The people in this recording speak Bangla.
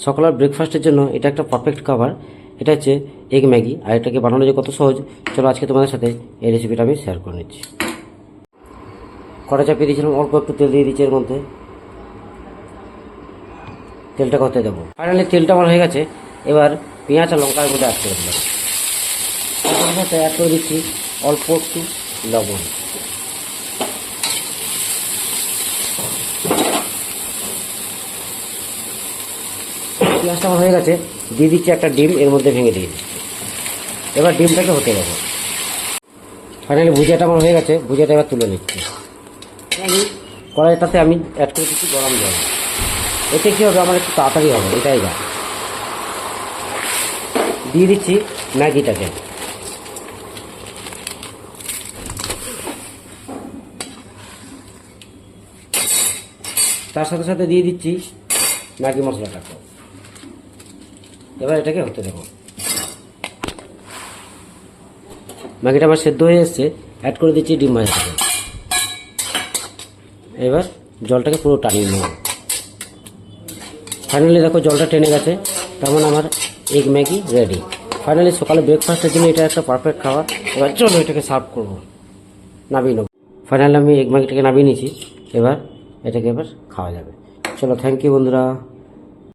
সকালের ব্রেকফাস্টের জন্য এটা একটা পারফেক্ট খাবার। এটা হচ্ছে এগ ম্যাগি। আর এটাকে বানানো যে কত সহজ, চলো আজকে তোমাদের সাথে এই রেসিপিটা আমি শেয়ার করে নিচ্ছি। কড়া চাপিয়ে দিয়েছিলাম, অল্প একটু তেল দিয়ে দিচ্ছি এর মধ্যে। তেলটা করতে দেবো। ফাইনালি তেলটা আমার হয়ে গেছে। এবার পেঁয়াজ আর লঙ্কার মধ্যে অ্যাড করে দিলাম। তার সাথে অ্যাড করে দিচ্ছি অল্প একটু লবণ। পেঁয়াজটা আমার হয়ে গেছে, দিয়ে দিচ্ছি একটা ডিম এর মধ্যে ভেঙে দিয়ে দিচ্ছি। এবার ডিমটাকে হতে দেবো। ফাইনালি ভুজিয়াটা আমার হয়ে গেছে, ভুজিয়াটা এবার তুলে নিচ্ছি। কড়াইটাতে আমি অ্যাড করে দিচ্ছি গরম জল। এতে কী হবে, আমার একটু তাড়াতাড়ি হবে, এটাই যা। দিয়ে দিচ্ছি ম্যাগিটাকে। তার সাথে সাথে দিয়ে দিচ্ছি ম্যাগি মশলাটাকে। এবার এটাকে হতে দেবো। ম্যাগিটা আমার সেদ্ধ হয়ে এসছে, অ্যাড করে দিচ্ছি ডিম ভাজাটাকে। এবার জলটাকে পুরো টানিয়ে নেব। ফাইনালি দেখো জলটা টেনে গেছে, তার মানে আমার এগ ম্যাগি রেডি। ফাইনালি সকালে ব্রেকফাস্টের জন্য এটা একটা পারফেক্ট খাবার। এবার চলো এটাকে সার্ভ করবো, নামিয়ে নেবো। ফাইনালি আমি এগ ম্যাগিটাকে নামিয়ে নিয়েছি। এবার এটাকে খাওয়া যাবে। চলো, থ্যাংক ইউ বন্ধুরা।